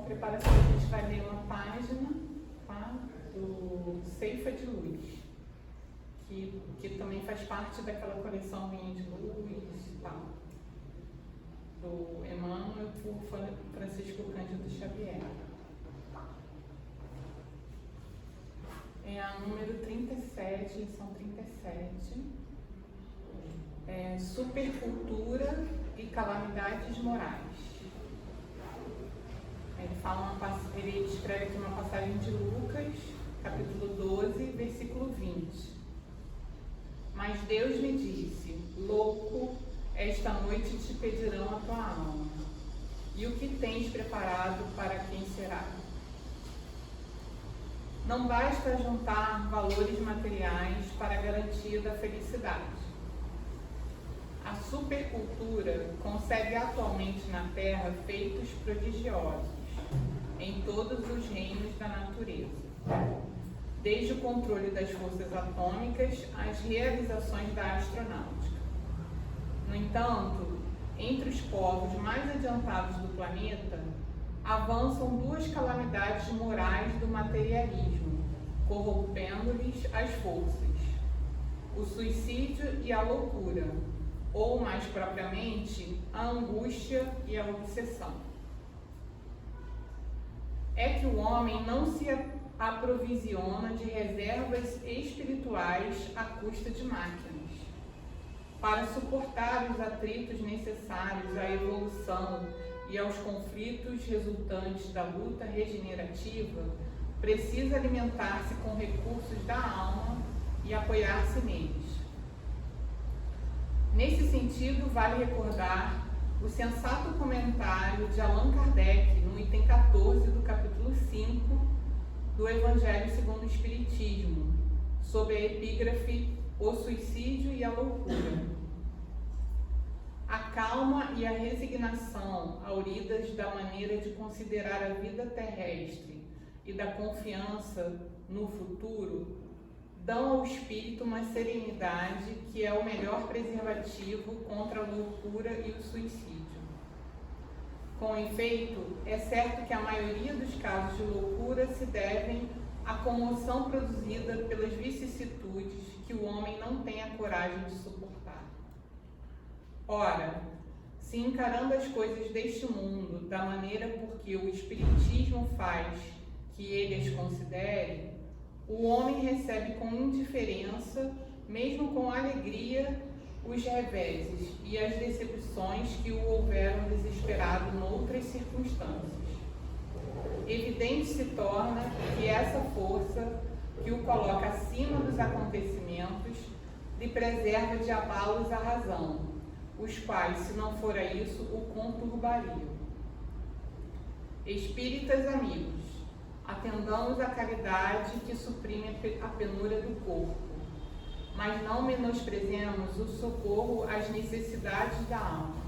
preparação a gente vai ler uma página, tá, do Ceifa de Luz, que também faz parte daquela coleção Vinho de Luz e tal, do Emmanuel por Francisco Cândido Xavier. É a número 37, lição 37. Supercultura e calamidades morais. Ele escreve aqui uma passagem de Lucas, capítulo 12, versículo 20. Mas Deus me disse: louco, esta noite te pedirão a tua alma, e o que tens preparado para quem será? Não basta juntar valores materiais para a garantia da felicidade. A supercultura concebe atualmente na Terra feitos prodigiosos em todos os reinos da natureza, desde o controle das forças atômicas às realizações da astronáutica. No entanto, entre os povos mais adiantados do planeta, avançam duas calamidades morais do materialismo, corrompendo-lhes as forças: o suicídio e a loucura, ou, mais propriamente, a angústia e a obsessão. É que o homem não se aprovisiona de reservas espirituais à custa de máquinas. Para suportar os atritos necessários à evolução e aos conflitos resultantes da luta regenerativa, precisa alimentar-se com recursos da alma e apoiar-se neles. Nesse sentido, vale recordar o sensato comentário de Allan Kardec no item 14 do capítulo 5 do Evangelho segundo o Espiritismo, sob a epígrafe O Suicídio e a Loucura. A calma e a resignação, auridas da maneira de considerar a vida terrestre e da confiança no futuro, dão ao espírito uma serenidade que é o melhor preservativo contra a loucura e o suicídio. Com efeito, é certo que a maioria dos casos de loucura se devem à comoção produzida pelas vicissitudes que o homem não tem a coragem de suportar. Ora, se encarando as coisas deste mundo da maneira por que o Espiritismo faz que ele as considere, o homem recebe com indiferença, mesmo com alegria, os reveses e as decepções que o houveram desesperado noutras circunstâncias. Evidente se torna que essa força que o coloca acima dos acontecimentos lhe preserva de abalos à razão, os quais, se não fora isso, o conturbariam. Espíritas amigos, atendamos à caridade que suprime a penúria do corpo, mas não menosprezemos o socorro às necessidades da alma.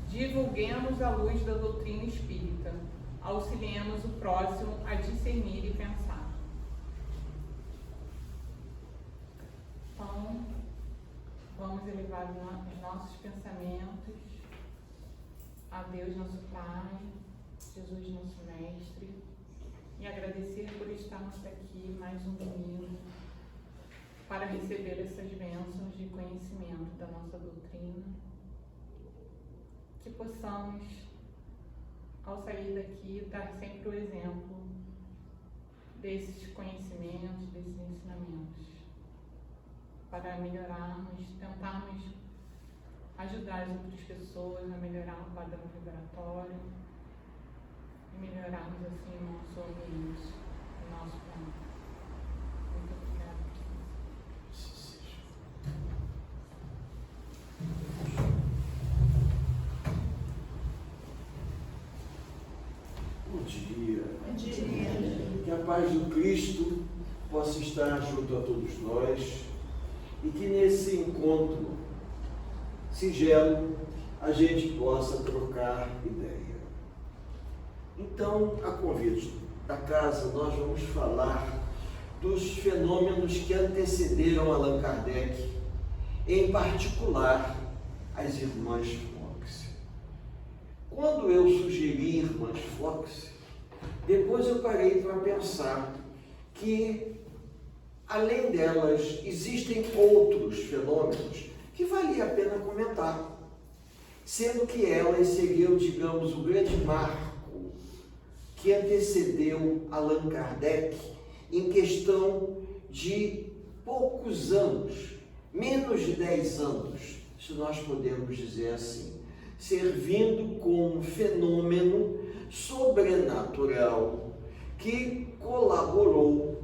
Divulguemos a luz da doutrina espírita, auxiliemos o próximo a discernir e pensar. Então, vamos elevar os nossos pensamentos a Deus, nosso Pai, Jesus, nosso Mestre, e agradecer por estarmos aqui mais um domingo para receber essas bênçãos de conhecimento da nossa doutrina, que possamos, ao sair daqui, dar sempre o exemplo desses conhecimentos, desses ensinamentos, para melhorarmos, tentarmos ajudar as outras pessoas a melhorar o padrão vibratório e melhorarmos assim o nosso ambiente, o nosso planeta. Muito obrigada. Bom dia. Bom dia. Que a paz do Cristo possa estar junto a todos nós e que nesse encontro singelo a gente possa trocar ideia. Então, a convite da casa, nós vamos falar dos fenômenos que antecederam Allan Kardec, em particular as irmãs Fox. Quando eu sugeri irmãs Fox, Depois eu parei para pensar que, além delas, existem outros fenômenos que valia a pena comentar, sendo que elas seriam, digamos, o grande marco que antecedeu Allan Kardec em questão de poucos anos, menos de 10 anos, se nós podemos dizer assim, servindo como um fenômeno sobrenatural que colaborou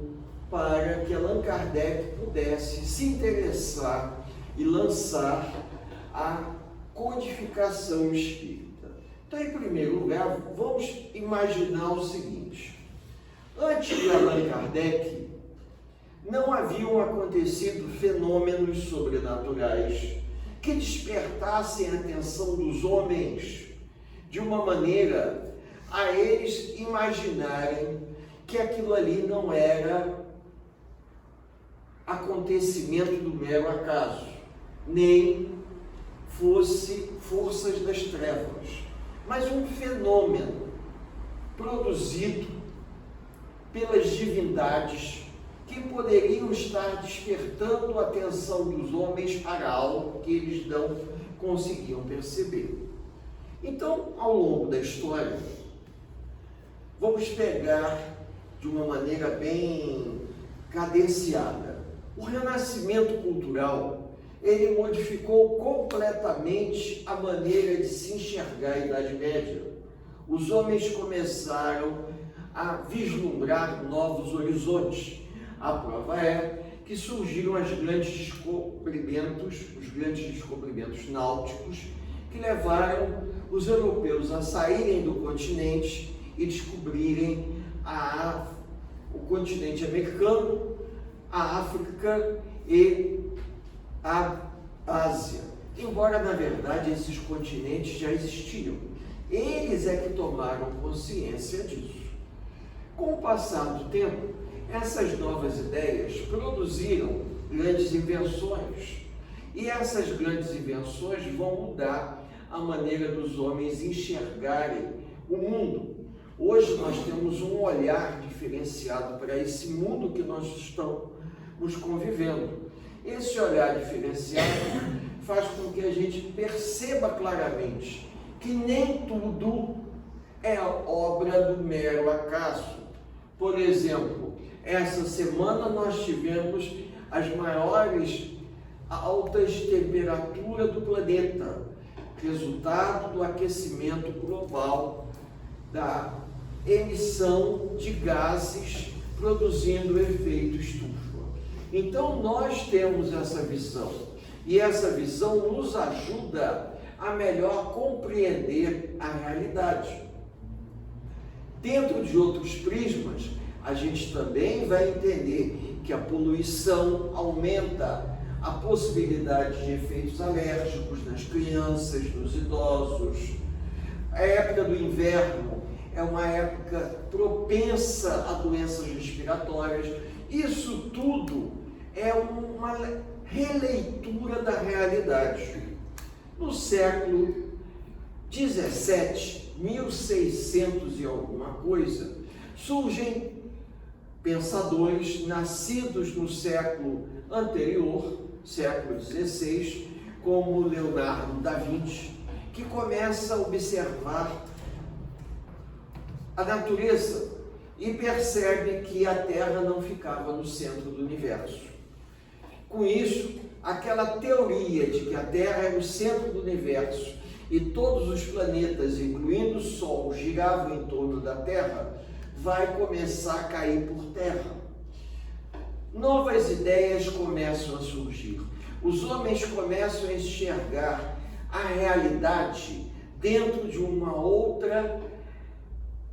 para que Allan Kardec pudesse se interessar e lançar a codificação espírita. Então, em primeiro lugar, vamos imaginar o seguinte: antes de Allan Kardec, não haviam acontecido fenômenos sobrenaturais que despertassem a atenção dos homens de uma maneira a eles imaginarem que aquilo ali não era acontecimento do mero acaso, nem fosse forças das trevas, mas um fenômeno produzido pelas divindades que poderiam estar despertando a atenção dos homens para algo que eles não conseguiam perceber. Então, ao longo da história, vamos pegar de uma maneira bem cadenciada. O renascimento cultural, ele modificou completamente a maneira de se enxergar a Idade Média. Os homens começaram a vislumbrar novos horizontes. A prova é que surgiram os grandes descobrimentos náuticos que levaram os europeus a saírem do continente e descobrirem o continente americano, a África e a Ásia. Embora, na verdade, esses continentes já existiam. Eles é que tomaram consciência disso. Com o passar do tempo, essas novas ideias produziram grandes invenções. E essas grandes invenções vão mudar a maneira dos homens enxergarem o mundo. Hoje nós temos um olhar diferenciado para esse mundo que nós estamos convivendo. Esse olhar diferenciado faz com que a gente perceba claramente que nem tudo é obra do mero acaso. Por exemplo, essa semana nós tivemos as maiores altas temperaturas do planeta, resultado do aquecimento global, da emissão de gases produzindo efeito estufa. Então nós temos essa visão, e essa visão nos ajuda a melhor compreender a realidade. Dentro de outros prismas, a gente também vai entender que a poluição aumenta a possibilidade de efeitos alérgicos nas crianças, nos idosos. A época do inverno é uma época propensa a doenças respiratórias. Isso tudo é uma releitura da realidade. No século 17, 1600 e alguma coisa, surgem pensadores nascidos no século anterior, século XVI, como Leonardo da Vinci, que começa a observar a natureza e percebe que a Terra não ficava no centro do universo. Com isso, aquela teoria de que a Terra era o centro do universo e todos os planetas, incluindo o Sol, giravam em torno da Terra, vai começar a cair por terra. Novas ideias começam a surgir. Os homens começam a enxergar a realidade dentro de uma outra,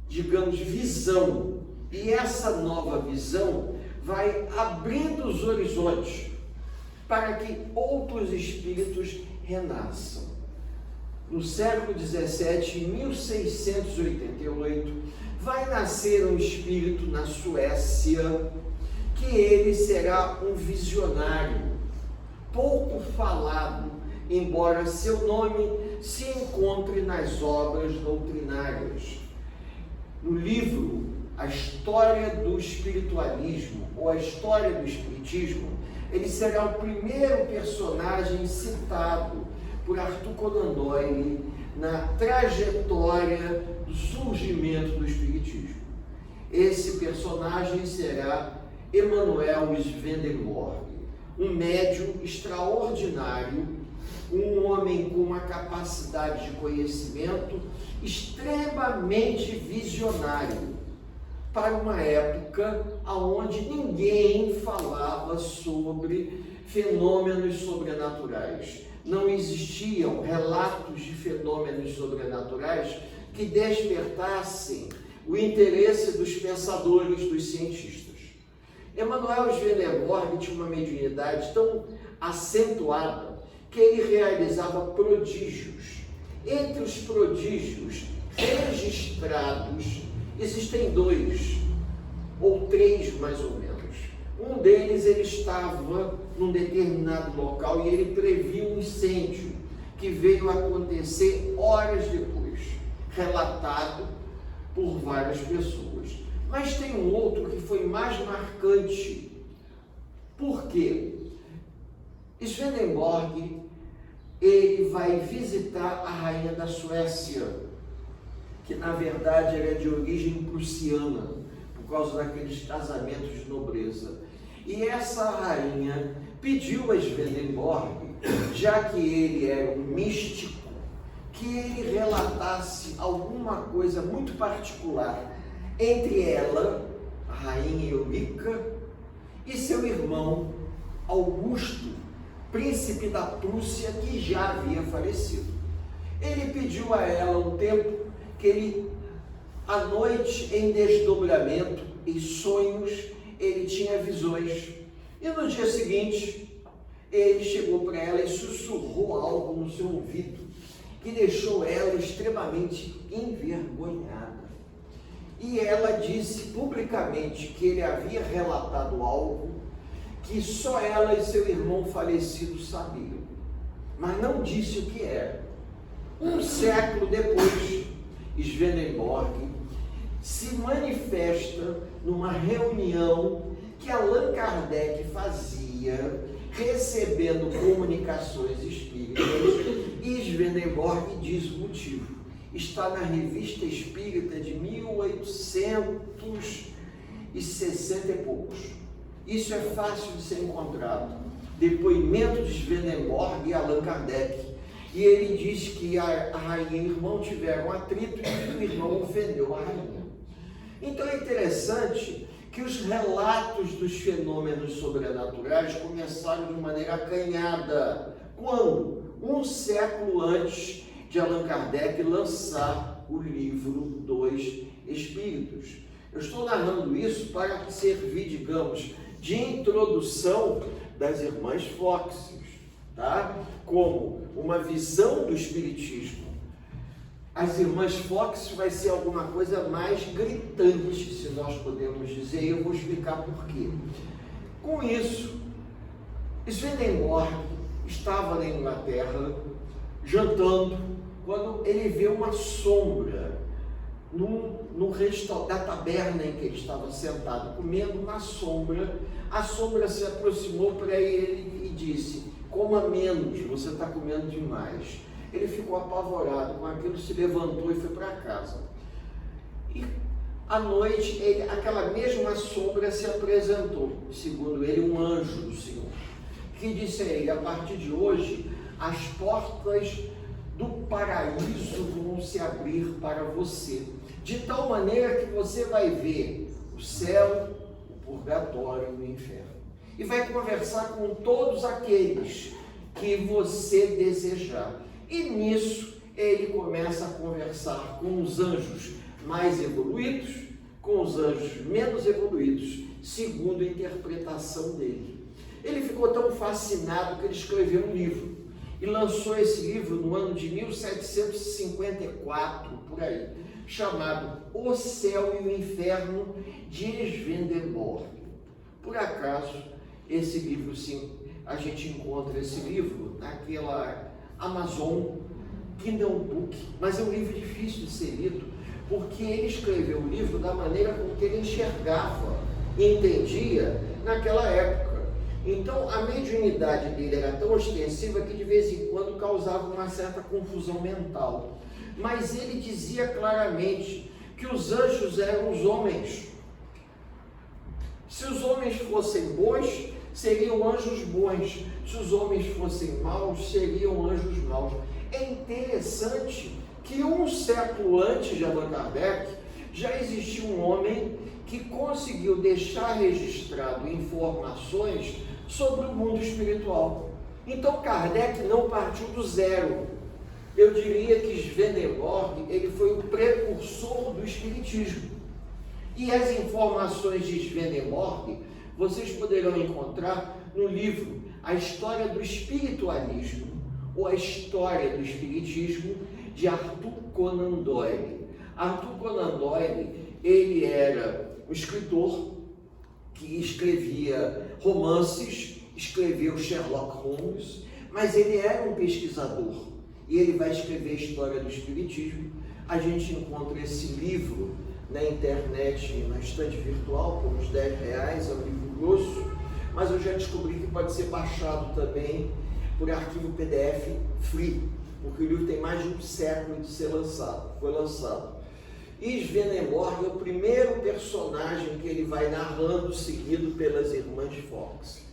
digamos, visão. E essa nova visão vai abrindo os horizontes para que outros espíritos renasçam. No século XVII, em 1688, vai nascer um espírito na Suécia, que ele será um visionário, pouco falado, embora seu nome se encontre nas obras doutrinárias. No livro a história do espiritualismo ou a história do espiritismo, ele será o primeiro personagem citado por Arthur Conan Doyle na trajetória do surgimento do espiritismo. Esse personagem será Emanuel Swedenborg, um médium extraordinário, um homem com uma capacidade de conhecimento extremamente visionário, para uma época onde ninguém falava sobre fenômenos sobrenaturais. Não existiam relatos de fenômenos sobrenaturais que despertassem o interesse dos pensadores, dos cientistas. Emanuel Swedenborg tinha uma mediunidade tão acentuada que ele realizava prodígios. Entre os prodígios registrados, existem 2 ou 3 mais ou menos. Um deles, ele estava num determinado local e ele previu um incêndio que veio a acontecer horas depois, relatado por várias pessoas. Mas tem um outro que foi mais marcante. Por quê? Swedenborg, ele vai visitar a rainha da Suécia, que na verdade era de origem prussiana, por causa daqueles casamentos de nobreza. E essa rainha pediu a Swedenborg, já que ele era um místico, que ele relatasse alguma coisa muito particular entre ela, a rainha Eurica, e seu irmão Augusto, príncipe da Prússia, que já havia falecido. Ele pediu a ela um tempo que ele, à noite, em desdobramento, em sonhos, ele tinha visões. E no dia seguinte, ele chegou para ela e sussurrou algo no seu ouvido, que deixou ela extremamente envergonhada. E ela disse publicamente que ele havia relatado algo que só ela e seu irmão falecido sabiam, mas não disse o que era. Um século depois, Swedenborg se manifesta numa reunião que Allan Kardec fazia, recebendo comunicações espíritas, e Swedenborg diz o motivo. Está na Revista Espírita de 1860 e poucos. Isso é fácil de ser encontrado. Depoimento de Swedenborg e Allan Kardec. E ele diz que a rainha e o irmão tiveram atrito e o irmão ofendeu a rainha. Então é interessante que os relatos dos fenômenos sobrenaturais começaram de maneira acanhada. Quando? Um século antes de Allan Kardec lançar o livro dos Espíritos. Eu estou narrando isso para servir, digamos, de introdução das irmãs Fox, tá? Como uma visão do Espiritismo. As irmãs Fox vai ser alguma coisa mais gritante, se nós podemos dizer, e eu vou explicar por quê. Com isso, Swedenborg estava na Inglaterra, jantando, quando ele vê uma sombra no restaurante da taberna em que ele estava sentado, comendo uma sombra. A sombra se aproximou para ele e disse: coma menos, você está comendo demais. Ele ficou apavorado com aquilo, se levantou e foi para casa. E à noite, aquela mesma sombra se apresentou, segundo ele, um anjo do Senhor, que disse a ele: a partir de hoje, as portas do paraíso vão se abrir para você, de tal maneira que você vai ver o céu, o purgatório e o inferno. E vai conversar com todos aqueles que você desejar. E nisso ele começa a conversar com os anjos mais evoluídos, com os anjos menos evoluídos, segundo a interpretação dele. Ele ficou tão fascinado que ele escreveu um livro e lançou esse livro no ano de 1754, por aí, chamado O Céu e o Inferno, de Swedenborg. Por acaso, esse livro, sim, a gente encontra esse livro naquela Amazon Kindle Book, mas é um livro difícil de ser lido, porque ele escreveu o livro da maneira com que ele enxergava e entendia naquela época. Então, a mediunidade dele era tão ostensiva que de vez em quando causava uma certa confusão mental. Mas ele dizia claramente que os anjos eram os homens. Se os homens fossem bons, seriam anjos bons. Se os homens fossem maus, seriam anjos maus. É interessante que um século antes de Allan Kardec, já existia um homem que conseguiu deixar registrado informações sobre o mundo espiritual. Então Kardec não partiu do zero. Eu diria que Swedenborg, ele foi o precursor do espiritismo. E as informações de Swedenborg, vocês poderão encontrar no livro A História do Espiritualismo, ou A História do Espiritismo, de Arthur Conan Doyle. Arthur Conan Doyle, ele era um escritor que escrevia romances, escreveu Sherlock Holmes, mas ele era um pesquisador e ele vai escrever a história do Espiritismo. A gente encontra esse livro na internet, na estante virtual, por uns R$10, é um livro grosso, mas eu já descobri que pode ser baixado também por arquivo PDF free, porque o livro tem mais de um século de ser lançado, foi lançado. E Swedenborg é o primeiro personagem que ele vai narrando, seguido pelas irmãs Fox.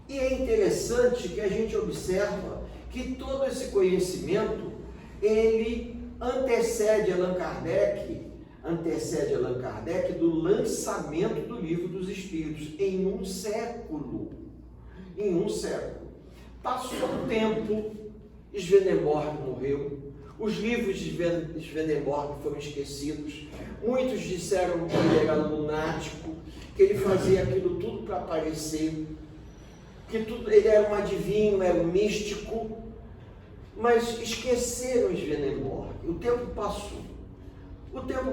E é interessante que a gente observa que todo esse conhecimento, ele antecede Allan Kardec do lançamento do Livro dos Espíritos, em um século. Passou um tempo, Swedenborg morreu, os livros de Swedenborg foram esquecidos, muitos disseram que ele era lunático, que ele fazia aquilo tudo para aparecer, que ele era um adivinho, era um místico, mas esqueceram Swedenborg. O tempo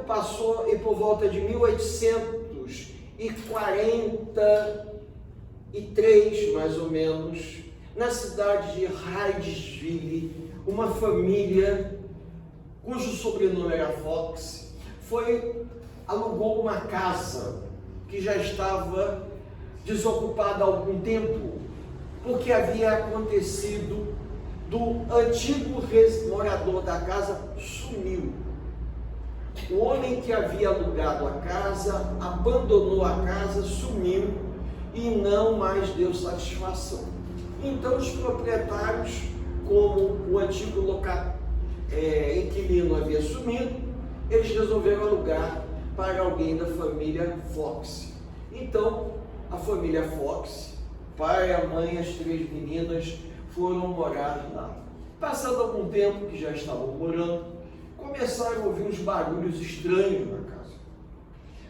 passou e por volta de 1843, mais ou menos, na cidade de Hydesville, uma família cujo sobrenome era Fox alugou uma casa que já estava desocupada há algum tempo, porque havia acontecido do antigo morador da casa sumiu. O homem que havia alugado a casa abandonou a casa, sumiu e não mais deu satisfação. Então os proprietários, como o antigo inquilino havia sumido, eles resolveram alugar para alguém da família Fox. Então a família Fox, pai, a mãe, as 3 meninas foram morar lá. Passado algum tempo que já estavam morando, começaram a ouvir uns barulhos estranhos na casa.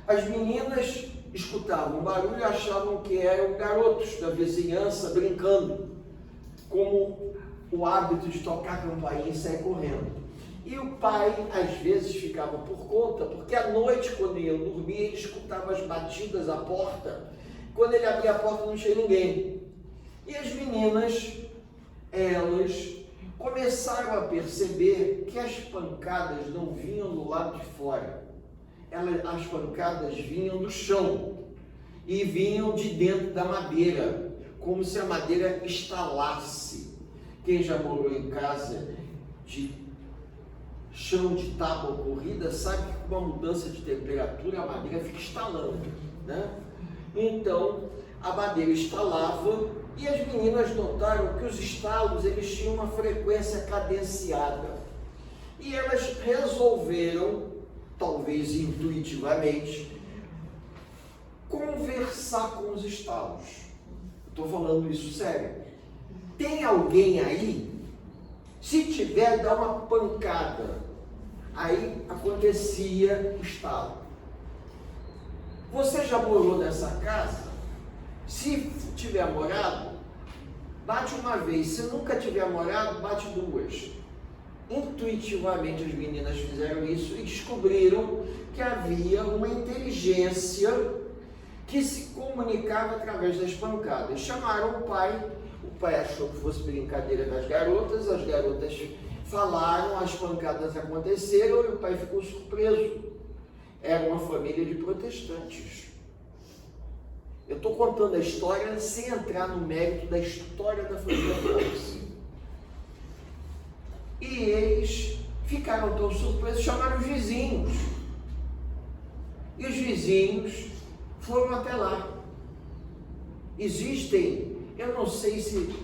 As meninas escutavam o barulho e achavam que eram garotos da vizinhança brincando, como o hábito de tocar campainha e sair correndo. E o pai, às vezes, ficava por conta, porque à noite, quando iam dormir, ele escutava as batidas à porta. Quando ele abria a porta, não tinha ninguém. E as meninas, elas começaram a perceber que as pancadas não vinham do lado de fora. As pancadas vinham do chão e vinham de dentro da madeira, como se a madeira estalasse. Quem já morou em casa de chão de tábua corrida sabe que com uma mudança de temperatura a madeira fica estalando, né? Então a madeira estalava e as meninas notaram que os estalos eles tinham uma frequência cadenciada e elas resolveram, talvez intuitivamente, conversar com os estalos. Estou falando isso sério. Tem alguém aí? Se tiver, dá uma pancada. Aí acontecia o estalo. Você já morou nessa casa? Se tiver morado, bate uma vez. Se nunca tiver morado, bate 2. Intuitivamente as meninas fizeram isso e descobriram que havia uma inteligência que se comunicava através das pancadas. Chamaram o pai achou que fosse brincadeira das garotas, as garotas falaram, as pancadas aconteceram e o pai ficou surpreso. Era uma família de protestantes. Eu estou contando a história sem entrar no mérito da história da família Fox. E eles ficaram tão surpresos, chamaram os vizinhos. E os vizinhos foram até lá. Existem, eu não sei se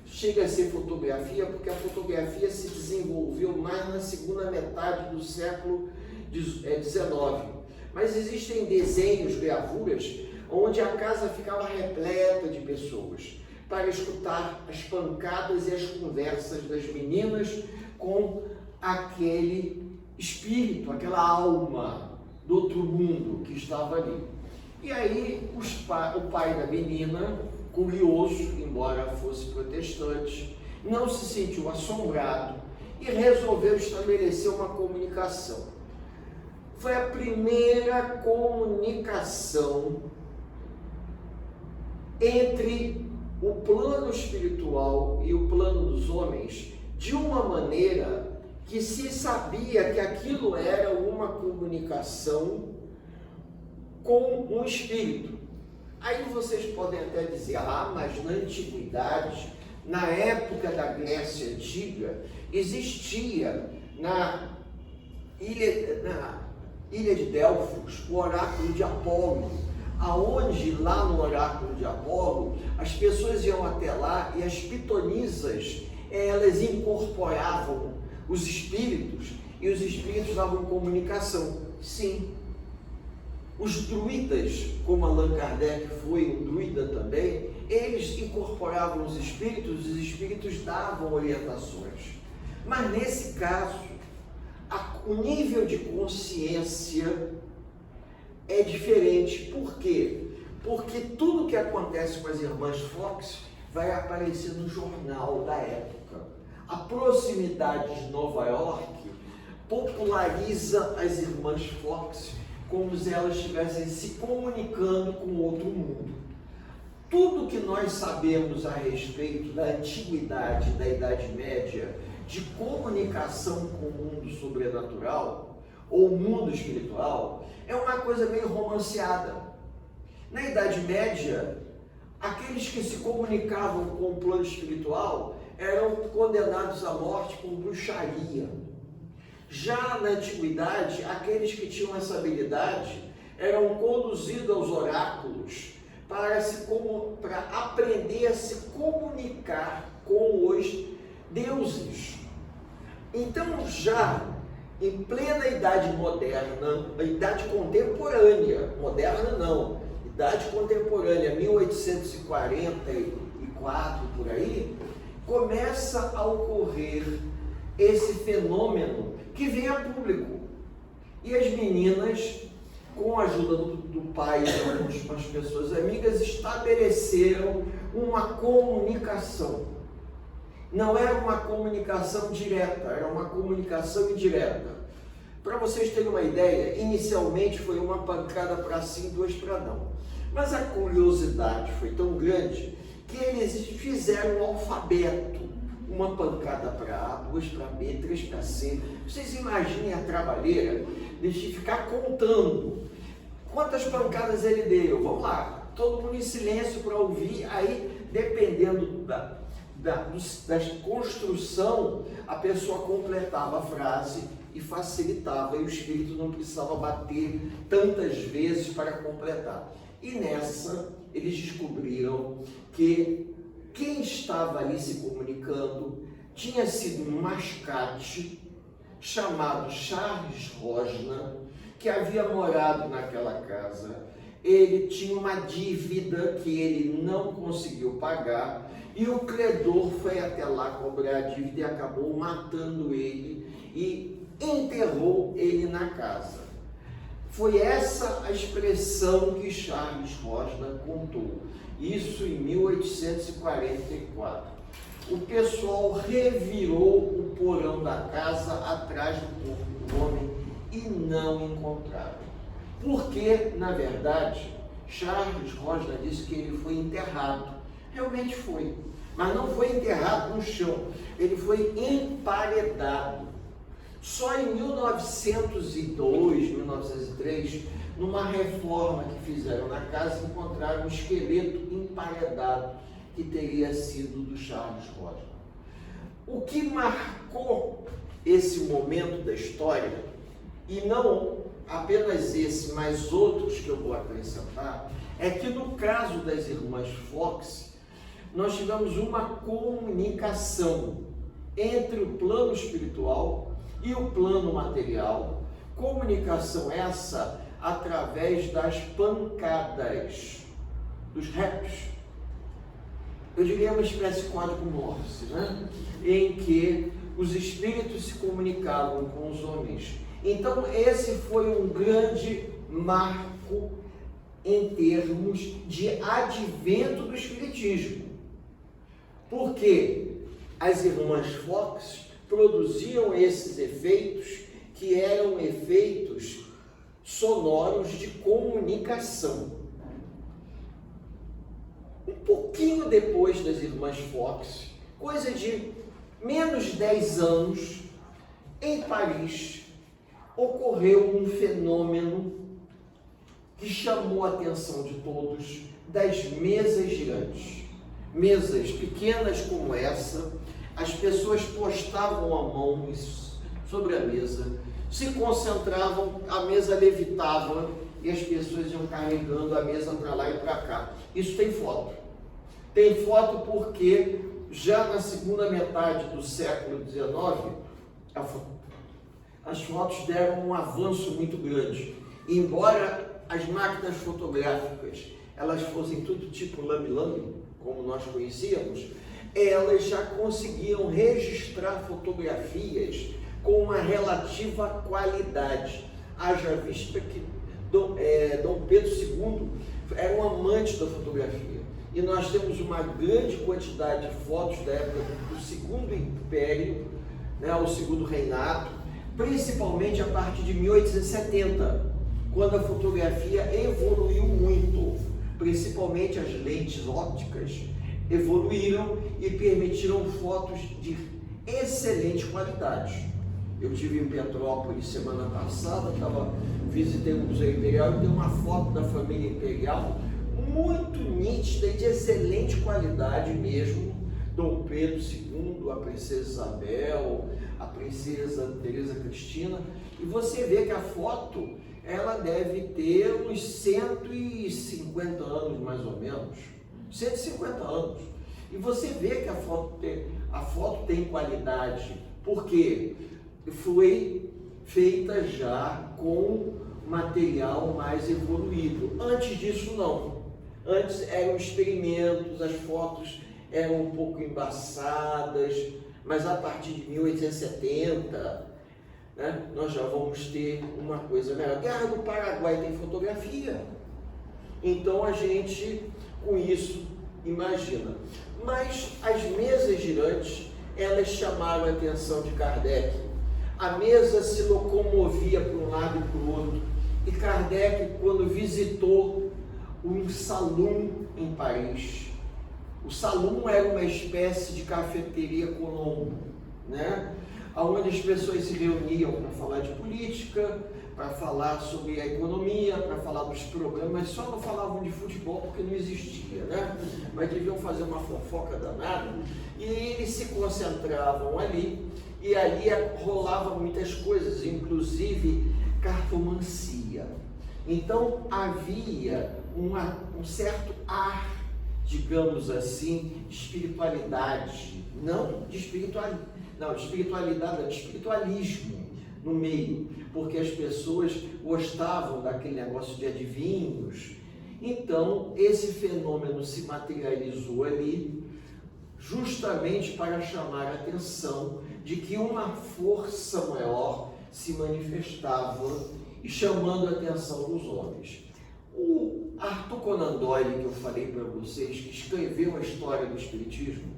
chega a ser fotografia, porque a fotografia se desenvolveu mais na segunda metade do século XIX. Mas existem desenhos, gravuras, onde a casa ficava repleta de pessoas para escutar as pancadas e as conversas das meninas com aquele espírito, aquela alma do outro mundo que estava ali. E aí o pai da menina, curioso, embora fosse protestante, não se sentiu assombrado e resolveu estabelecer uma comunicação. Foi a primeira comunicação entre o plano espiritual e o plano dos homens, de uma maneira que se sabia que aquilo era uma comunicação com um espírito. Aí vocês podem até dizer, mas na antiguidade, na época da Grécia Antiga, existia na ilha de Delfos o oráculo de Apolo, aonde lá no oráculo de Apolo, as pessoas iam até lá e as pitonisas, elas incorporavam os espíritos e os espíritos davam comunicação. Sim. Os druidas, como Allan Kardec foi um druida também, eles incorporavam os espíritos davam orientações. Mas nesse caso, o nível de consciência é diferente. Por quê? Porque tudo que acontece com as irmãs Fox vai aparecer no jornal da época. A proximidade de Nova York populariza as irmãs Fox como se elas estivessem se comunicando com outro mundo. Tudo que nós sabemos a respeito da antiguidade, da Idade Média, de comunicação com o mundo sobrenatural ou mundo espiritual, é uma coisa meio romanceada. Na Idade Média, aqueles que se comunicavam com o plano espiritual eram condenados à morte por bruxaria. Já na antiguidade, aqueles que tinham essa habilidade eram conduzidos aos oráculos para aprender a se comunicar com os deuses. Então, já em plena idade moderna, a idade contemporânea, moderna não, idade contemporânea, 1844 por aí, começa a ocorrer esse fenômeno que vem a público. E as meninas, com a ajuda do pai e algumas pessoas amigas, estabeleceram uma comunicação. Não era uma comunicação direta, era uma comunicação indireta. Para vocês terem uma ideia, inicialmente foi uma pancada para sim, duas para não. Mas a curiosidade foi tão grande que eles fizeram um alfabeto. Uma pancada para A, duas para B, três para C. Vocês imaginem a trabalheira de ficar contando quantas pancadas ele deu. Vamos lá, todo mundo em silêncio para ouvir. Aí, dependendo da construção, a pessoa completava a frase e facilitava, e o espírito não precisava bater tantas vezes para completar. E nessa, eles descobriram que quem estava ali se comunicando tinha sido um mascate chamado Charles Rosner, que havia morado naquela casa. Ele tinha uma dívida que ele não conseguiu pagar e o credor foi até lá cobrar a dívida e acabou matando ele e enterrou ele na casa. Foi essa a expressão que Charles Rosner contou. Isso em 1844. O pessoal revirou o porão da casa atrás do corpo do homem e não encontraram. Porque, na verdade, Charles Rosner disse que ele foi enterrado. Realmente foi. mas não foi enterrado no chão, ele foi emparedado. Só em 1902, 1903, numa reforma que fizeram na casa, encontraram um esqueleto emparedado que teria sido do Charles Rodman. O que marcou esse momento da história, e não apenas esse, mas outros que eu vou acrescentar, é que no caso das irmãs Fox, nós tivemos uma comunicação entre o plano espiritual e o plano material, comunicação essa através das pancadas, dos raps. Eu diria uma espécie de código Morse, né? Em que os espíritos se comunicavam com os homens. Então esse foi um grande marco em termos de advento do espiritismo, porque as irmãs Fox produziam esses efeitos que eram efeitos sonoros de comunicação. Um pouquinho depois das irmãs Fox, coisa de menos de 10 anos, em Paris, ocorreu um fenômeno que chamou a atenção de todos, das mesas girantes. Mesas pequenas como essa, as pessoas postavam a mão sobre a mesa, se concentravam, a mesa levitava e as pessoas iam carregando a mesa para lá e para cá. Isso tem foto. Tem foto porque já na segunda metade do século XIX, as fotos deram um avanço muito grande. Embora as máquinas fotográficas elas fossem tudo tipo lame-lame, como nós conhecíamos, elas já conseguiam registrar fotografias com uma relativa qualidade. Haja vista que Dom Pedro II era um amante da fotografia. E nós temos uma grande quantidade de fotos da época do Segundo Império, né, o Segundo Reinado, principalmente a partir de 1870, quando a fotografia evoluiu muito, principalmente as lentes ópticas evoluíram e permitiram fotos de excelente qualidade. Eu estive em Petrópolis semana passada, visitei o Museu Imperial e dei uma foto da família imperial muito nítida e de excelente qualidade mesmo. Dom Pedro II, a princesa Isabel, a princesa Teresa Cristina, e você vê que a foto ela deve ter uns 150 anos mais ou menos, 150 anos, e você vê que a foto tem qualidade, porque foi feita já com material mais evoluído. Antes disso não, antes eram experimentos, as fotos eram um pouco embaçadas, mas a partir de 1870, né, nós já vamos ter uma coisa melhor. Guerra do Paraguai tem fotografia, então a gente com isso imagina. Mas as mesas girantes, elas chamaram a atenção de Kardec. A mesa se locomovia para um lado e para o outro, e Kardec, quando visitou um salão em Paris, o salão era uma espécie de cafeteria Colombo, né? Onde as pessoas se reuniam para falar de política, para falar sobre a economia, para falar dos programas, só não falavam de futebol porque não existia, né? Mas deviam fazer uma fofoca danada, e eles se concentravam ali, e ali rolavam muitas coisas, inclusive cartomancia. Então havia um certo ar, digamos assim, de espiritualidade, de espiritualismo no meio, porque as pessoas gostavam daquele negócio de adivinhos. Então esse fenômeno se materializou ali justamente para chamar a atenção de que uma força maior se manifestava e chamando a atenção dos homens. O Arthur Conan Doyle, que eu falei para vocês, que escreveu a história do Espiritismo,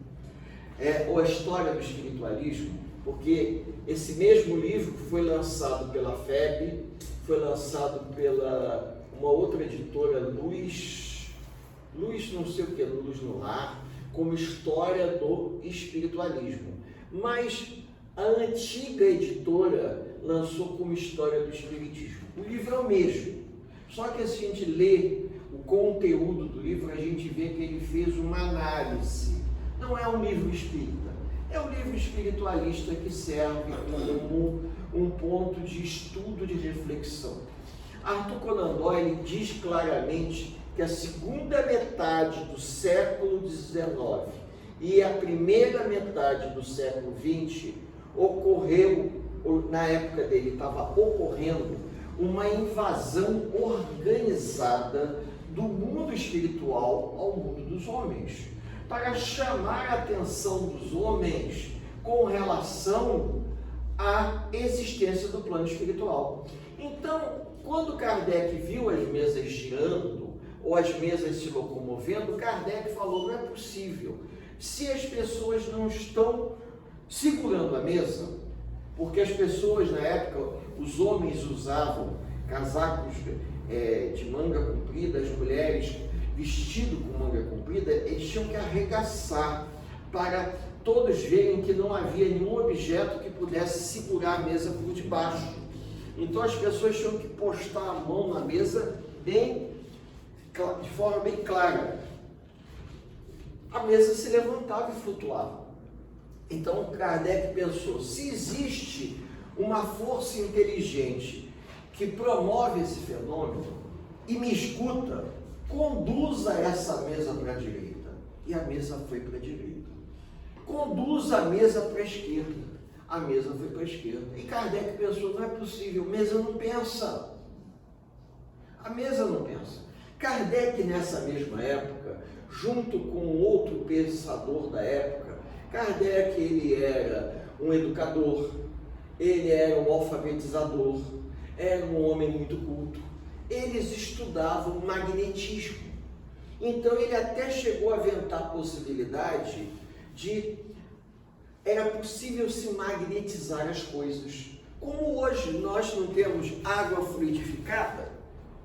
ou a história do espiritualismo, porque esse mesmo livro foi lançado pela FEB, foi lançado pela uma outra editora, Luz não sei o que, Luz no Ar, como História do Espiritualismo. Mas a antiga editora lançou como História do Espiritismo. O livro é o mesmo, só que se a gente lê o conteúdo do livro, a gente vê que ele fez uma análise. Não é um livro espírita, é um livro espiritualista que serve como um ponto de estudo, de reflexão. Arthur Conan Doyle diz claramente que a segunda metade do século XIX e a primeira metade do século XX ocorreu, na época dele estava ocorrendo, uma invasão organizada do mundo espiritual ao mundo dos homens, para chamar a atenção dos homens com relação à existência do plano espiritual. Então, quando Kardec viu as mesas girando, ou as mesas se locomovendo, Kardec falou, não é possível. Se as pessoas não estão segurando a mesa, porque as pessoas na época, os homens usavam casacos de manga comprida, as mulheres vestido com manga comprida, eles tinham que arregaçar para todos verem que não havia nenhum objeto que pudesse segurar a mesa por debaixo. Então as pessoas tinham que postar a mão na mesa de forma bem clara. A mesa se levantava e flutuava. Então Kardec pensou, se existe uma força inteligente que promove esse fenômeno e me escuta, conduza essa mesa para a direita. E a mesa foi para a direita. Conduza a mesa para a esquerda. A mesa foi para a esquerda. E Kardec pensou, não é possível, a mesa não pensa. A mesa não pensa. Kardec, nessa mesma época, junto com outro pensador da época, Kardec, ele era um educador, ele era um alfabetizador, era um homem muito culto. Eles estudavam magnetismo. Então ele até chegou a aventar a possibilidade era possível se magnetizar as coisas. Como hoje nós não temos água fluidificada,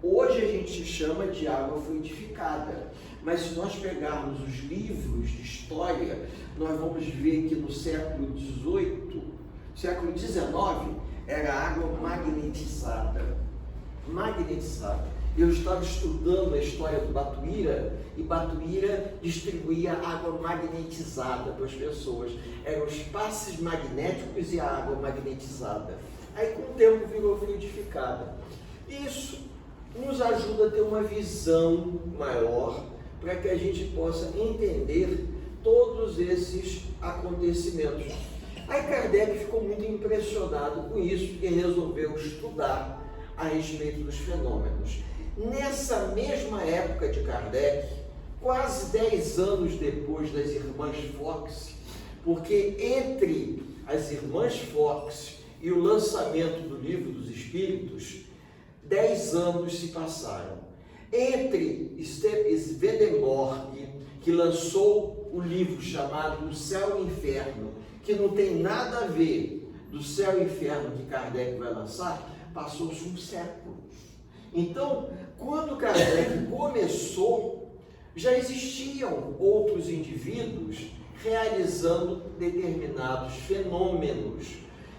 hoje a gente chama de água fluidificada. Mas se nós pegarmos os livros de história, nós vamos ver que no século XVIII, século XIX, era água magnetizada. Magnetizada. Eu estava estudando a história do Batuíra, e Batuíra distribuía água magnetizada para as pessoas. Eram os passes magnéticos e a água magnetizada. Aí com o tempo virou fluidificada. Isso nos ajuda a ter uma visão maior para que a gente possa entender todos esses acontecimentos. Aí Kardec ficou muito impressionado com isso e resolveu estudar a respeito dos fenômenos. Nessa mesma época de Kardec, quase 10 anos depois das Irmãs Fox, porque entre as Irmãs Fox e o lançamento do Livro dos Espíritos, 10 anos se passaram. Entre Swedenborg, que lançou o livro chamado O Céu e o Inferno, que não tem nada a ver do Céu e Inferno que Kardec vai lançar, passou-se um século. Então, quando Kardec começou, já existiam outros indivíduos realizando determinados fenômenos.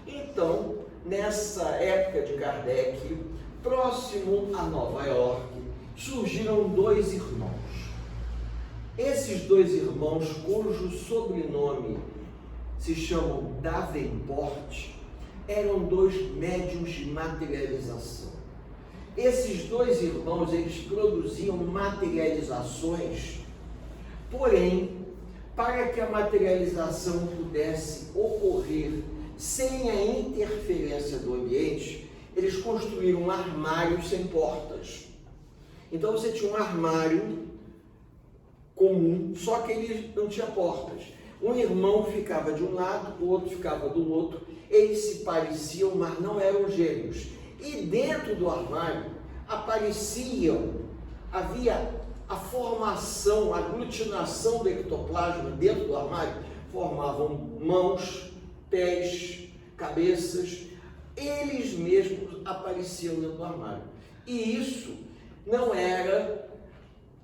Então, nessa época de Kardec, próximo a Nova York, surgiram 2 irmãos. Esses 2 irmãos, cujo sobrenome se chamam Davenport, eram 2 médiuns de materialização. Esses 2 irmãos, eles produziam materializações, porém, para que a materialização pudesse ocorrer sem a interferência do ambiente, eles construíram armários sem portas. Então você tinha um armário comum, só que ele não tinha portas. Um irmão ficava de um lado, o outro ficava do outro. Eles se pareciam, mas não eram gêmeos. E dentro do armário havia a formação, a aglutinação do ectoplasma dentro do armário, formavam mãos, pés, cabeças, eles mesmos apareciam dentro do armário. E isso não era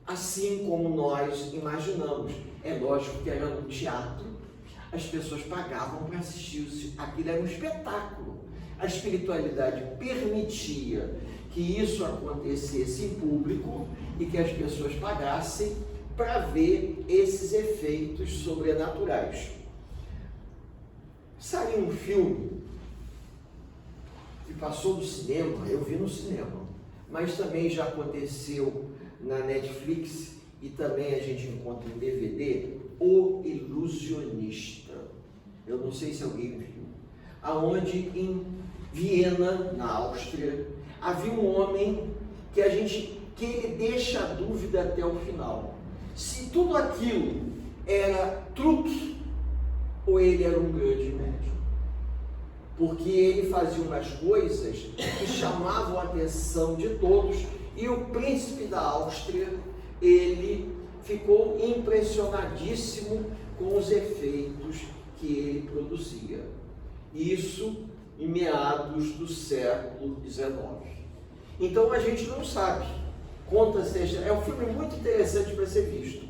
assim como nós imaginamos. É lógico que era no teatro, as pessoas pagavam para assistir, aquilo era um espetáculo. A espiritualidade permitia que isso acontecesse em público e que as pessoas pagassem para ver esses efeitos sobrenaturais. Saiu um filme que passou do cinema, eu vi no cinema, mas também já aconteceu na Netflix e também a gente encontra em DVD, O Ilusionista. Eu não sei se alguém viu. Aonde em Viena, na Áustria, havia um homem que ele deixa a dúvida até o final. Se tudo aquilo era truque ou ele era um grande médium. Porque ele fazia umas coisas que chamavam a atenção de todos e o príncipe da Áustria, ele ficou impressionadíssimo com os efeitos que ele produzia. Isso em meados do século XIX. Então a gente não sabe. Conta-se, é um filme muito interessante para ser visto.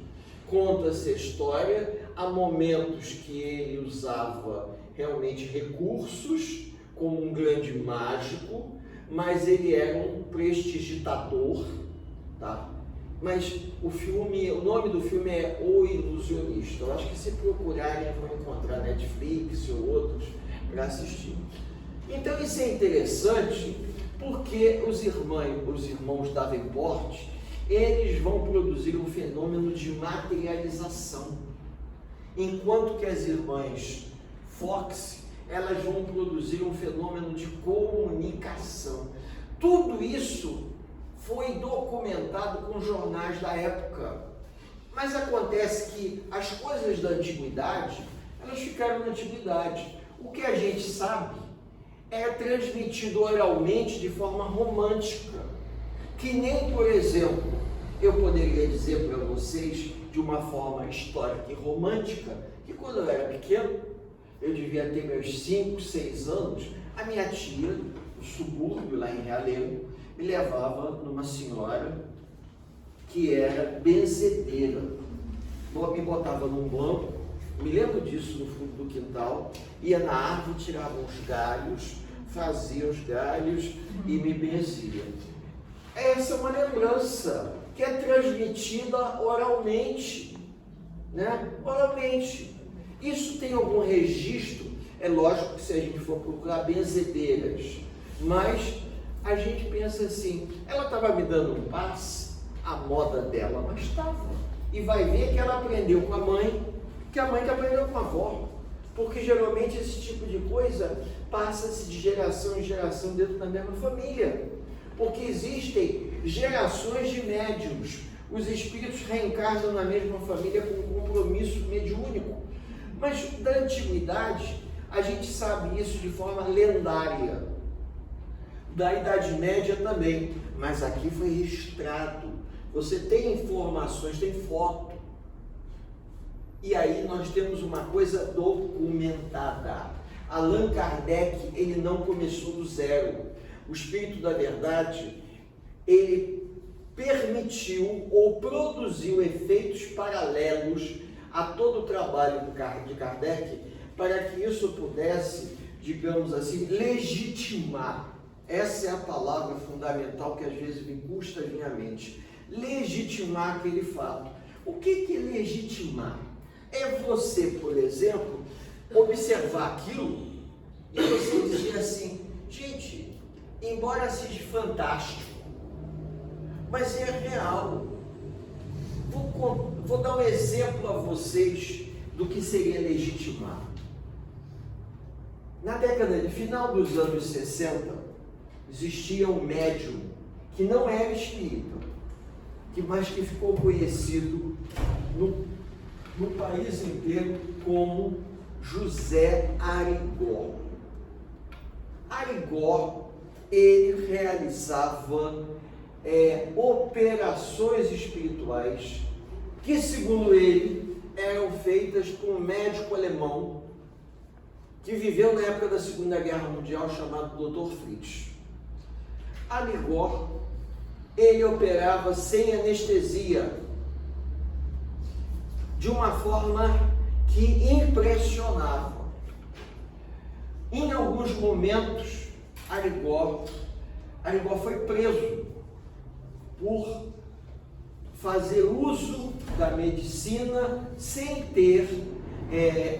Conta-se a história, há momentos que ele usava realmente recursos, como um grande mágico, mas ele era um prestidigitador, tá? Mas o nome do filme é O Ilusionista. Eu acho que se procurarem vão encontrar Netflix ou outros para assistir. Então isso é interessante porque os irmãos Davenport, eles vão produzir um fenômeno de materialização, enquanto que as irmãs Fox, elas vão produzir um fenômeno de comunicação. Tudo isso foi documentado com jornais da época. Mas acontece que as coisas da antiguidade, elas ficaram na antiguidade. O que a gente sabe é transmitido oralmente de forma romântica. Que nem, por exemplo, eu poderia dizer para vocês de uma forma histórica e romântica, que quando eu era pequeno, eu devia ter meus 5, 6 anos, a minha tia, no subúrbio, lá em Realengo, me levava numa senhora que era benzedeira. Me botava num banco, me lembro disso, no fundo do quintal, ia na árvore, tirava uns galhos, fazia os galhos e me benzia. Essa é uma lembrança que é transmitida oralmente, né? Oralmente. Isso tem algum registro? É lógico que se a gente for procurar benzedeiras, mas a gente pensa assim, ela estava me dando um passe, a moda dela, mas estava. E vai ver que ela aprendeu com a mãe, que a mãe que aprendeu com a avó. Porque geralmente esse tipo de coisa passa-se de geração em geração dentro da mesma família. Porque existem gerações de médiums. Os espíritos reencarnam na mesma família com um compromisso mediúnico. Mas da antiguidade, a gente sabe isso de forma lendária. Da Idade Média também. Mas aqui foi registrado. Você tem informações, tem foto. E aí nós temos uma coisa documentada. Allan Kardec, ele não começou do zero. O Espírito da Verdade, ele permitiu ou produziu efeitos paralelos a todo o trabalho de Kardec, para que isso pudesse, digamos assim, legitimar. Essa é a palavra fundamental que às vezes me custa a minha mente. Legitimar aquele fato. O que é legitimar? É você, por exemplo, observar aquilo e você dizer assim, gente, embora seja fantástico, mas é real. Vou dar um exemplo a vocês do que seria legitimar. Na década de final dos anos 60, existia um médium que não era espírita, mas que ficou conhecido no país inteiro como José Arigó. Arigó, ele realizava operações espirituais que, segundo ele, eram feitas por um médico alemão que viveu na época da Segunda Guerra Mundial, chamado Dr. Fritz. Arigó, ele operava sem anestesia, de uma forma que impressionava. Em alguns momentos, Arigó foi preso por fazer uso da medicina sem ter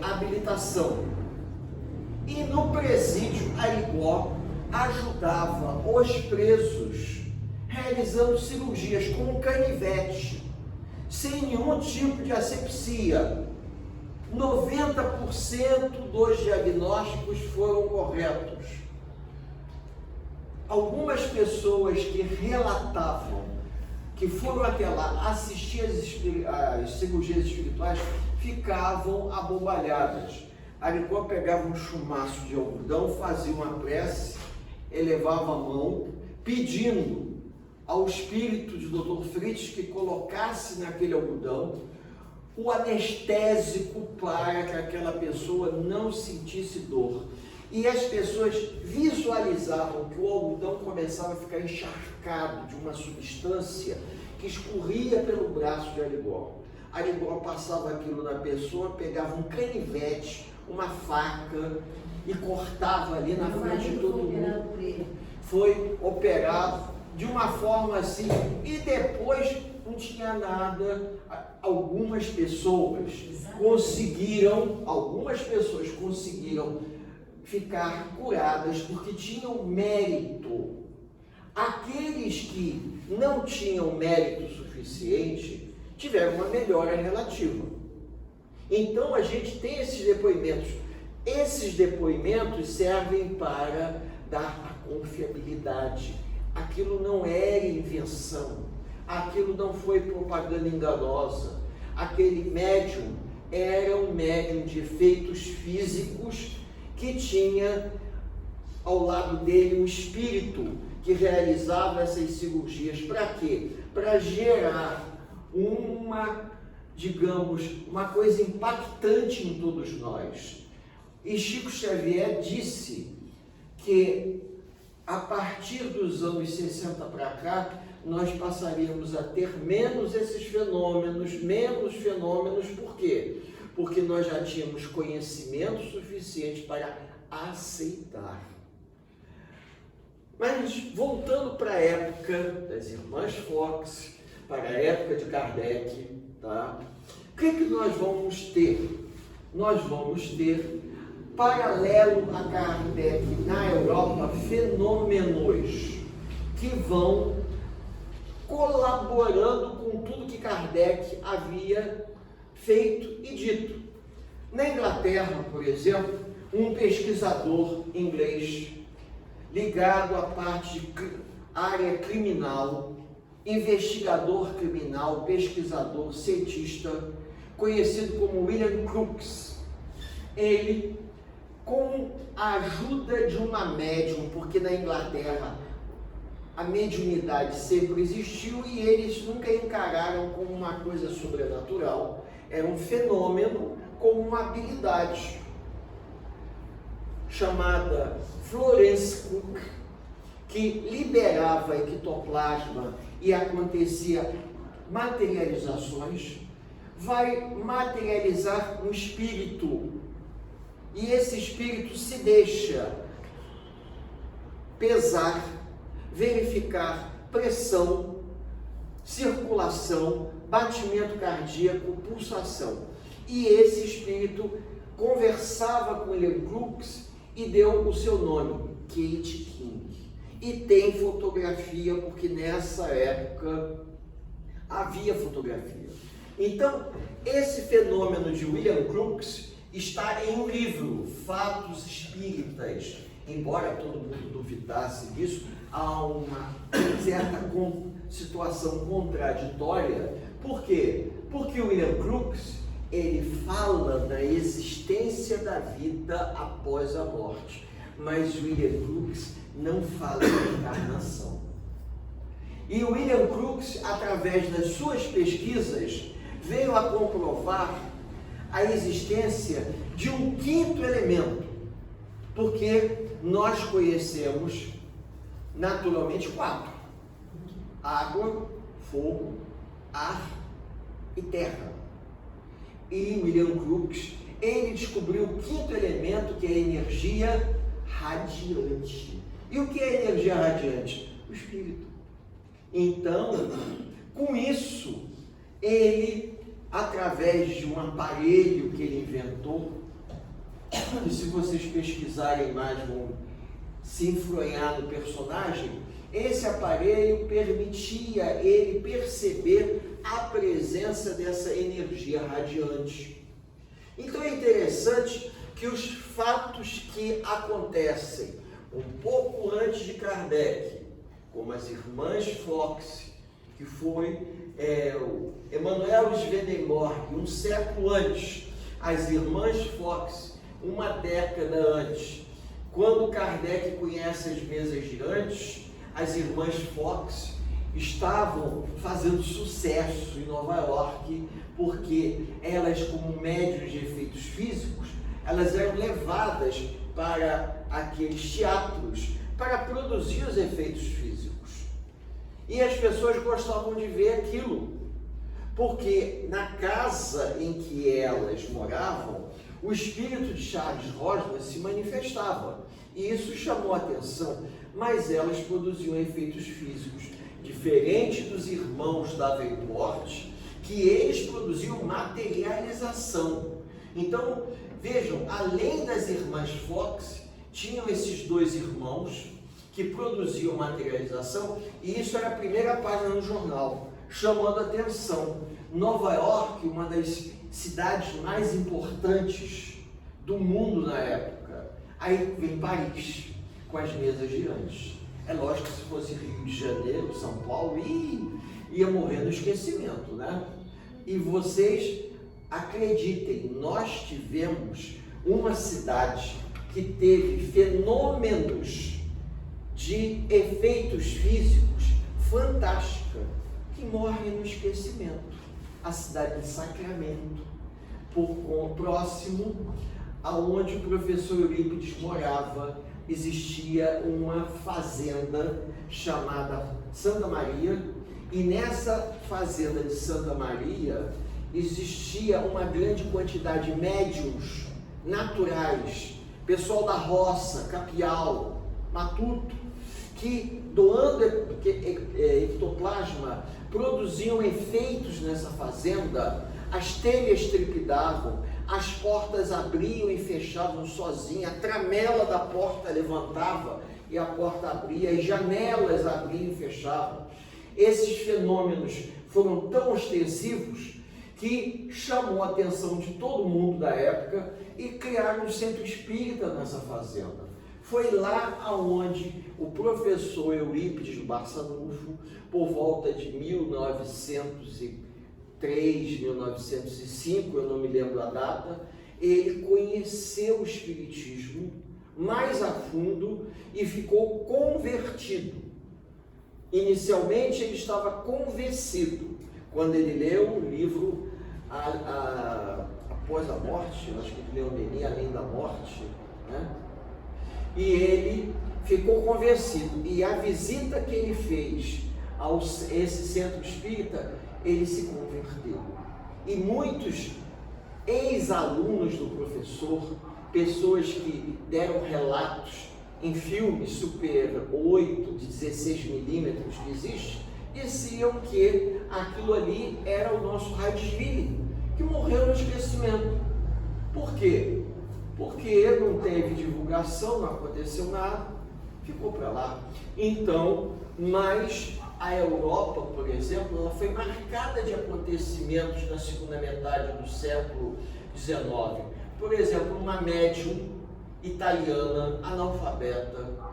habilitação. E no presídio, Arigó ajudava os presos realizando cirurgias com um canivete, sem nenhum tipo de asepsia. 90% dos diagnósticos foram corretos. Algumas pessoas que relatavam que foram até lá assistir às cirurgias espirituais ficavam abobalhadas. Arigó pegava um chumaço de algodão, fazia uma prece, elevava a mão, pedindo ao espírito de Dr. Fritz que colocasse naquele algodão o anestésico para que aquela pessoa não sentisse dor. E as pessoas visualizavam que o algodão começava a ficar encharcado de uma substância que escorria pelo braço de Arigó. Arigó passava aquilo na pessoa, pegava um canivete, uma faca e cortava ali na frente de todo mundo. Foi operado de uma forma assim, e depois não tinha nada. Algumas pessoas conseguiram ficar curadas porque tinham mérito. Aqueles que não tinham mérito suficiente tiveram uma melhora relativa. Então a gente tem esses depoimentos. Esses depoimentos servem para dar a confiabilidade. Aquilo não era invenção, aquilo não foi propaganda enganosa. Aquele médium era um médium de efeitos físicos que tinha ao lado dele um espírito que realizava essas cirurgias. Para quê? Para gerar uma coisa impactante em todos nós. E Chico Xavier disse que a partir dos anos 60 para cá, nós passaríamos a ter menos esses fenômenos, por quê? Porque nós já tínhamos conhecimento suficiente para aceitar. Mas voltando para a época das irmãs Fox, para a época de Kardec, tá? O que nós vamos ter? Nós vamos ter, paralelo a Kardec na Europa, fenômenos que vão colaborando com tudo que Kardec havia feito e dito. Na Inglaterra, por exemplo, um pesquisador inglês ligado à parte de área criminal, investigador criminal, pesquisador, cientista, conhecido como William Crookes, ele, com a ajuda de uma médium, porque na Inglaterra a mediunidade sempre existiu e eles nunca encararam como uma coisa sobrenatural, era um fenômeno como uma habilidade, chamada Florence Cook, que liberava ectoplasma e acontecia materializações, vai materializar um espírito, e esse espírito se deixa pesar, verificar pressão, circulação, batimento cardíaco, pulsação. E esse espírito conversava com William Crookes e deu o seu nome, Kate King. E tem fotografia, porque nessa época havia fotografia. Então, esse fenômeno de William Crookes está em um livro, Fatos Espíritas. Embora todo mundo duvidasse disso, há uma certa situação contraditória. Por quê? Porque o William Crookes, ele fala da existência da vida após a morte, mas William Crookes não fala da encarnação. E o William Crookes, através das suas pesquisas, veio a comprovar a existência de um quinto elemento, porque nós conhecemos naturalmente 4. água, fogo, ar e terra. E William Crookes, ele descobriu o quinto elemento, que é a energia radiante. E o que é energia radiante? O espírito. Então, com isso, ele, através de um aparelho que ele inventou, e se vocês pesquisarem mais, vão se enfronhar no personagem, esse aparelho permitia ele perceber a presença dessa energia radiante. Então é interessante que os fatos que acontecem um pouco antes de Kardec, como as irmãs Fox, que foi o Emanuel Swedenborg, um século antes, as irmãs Fox, uma década antes, quando Kardec conhece as mesas girantes, as irmãs Fox estavam fazendo sucesso em Nova York, porque elas, como médiuns de efeitos físicos, elas eram levadas para aqueles teatros para produzir os efeitos físicos. E as pessoas gostavam de ver aquilo, porque na casa em que elas moravam, o espírito de Charles Rosner se manifestava, e isso chamou a atenção, mas elas produziam efeitos físicos, diferente dos irmãos Davenport, que eles produziam materialização. Então, vejam, além das irmãs Fox, tinham esses dois irmãos que produziam materialização, e isso era a primeira página no jornal, chamando a atenção. Nova York, uma das cidades mais importantes do mundo na época. Aí vem Paris, com as mesas girantes. É lógico que se fosse Rio de Janeiro, São Paulo, ia morrer no esquecimento, né? E vocês acreditem, nós tivemos uma cidade que teve fenômenos de efeitos físicos fantástica, que morre no esquecimento. A cidade de Sacramento, próximo aonde o professor Eurípides morava, existia uma fazenda chamada Santa Maria, e nessa fazenda de Santa Maria existia uma grande quantidade de médiuns naturais, pessoal da roça, Capial, Matuto, que doando ectoplasma produziam efeitos nessa fazenda. As telhas trepidavam, as portas abriam e fechavam sozinhas, a tramela da porta levantava e a porta abria, as janelas abriam e fechavam. Esses fenômenos foram tão ostensivos que chamou a atenção de todo mundo da época e criaram um centro espírita nessa fazenda. Foi lá aonde o professor Eurípides Barçanufo, por volta de 1903, 1905, eu não me lembro a data, ele conheceu o espiritismo mais a fundo e ficou convertido. Inicialmente ele estava convencido quando ele leu o livro Após a Morte, acho que ele leu Denis, Além da Morte, né? E ele ficou convencido, e a visita que ele fez a esse centro espírita, ele se converteu. E muitos ex-alunos do professor, pessoas que deram relatos em filmes Super 8, de 16 milímetros que existe, diziam que aquilo ali era o nosso Raidesville, que morreu no esquecimento. Por quê? Porque não teve divulgação, não aconteceu nada, ficou para lá. Então, mas a Europa, por exemplo, ela foi marcada de acontecimentos na segunda metade do século XIX. Por exemplo, uma médium italiana, analfabeta,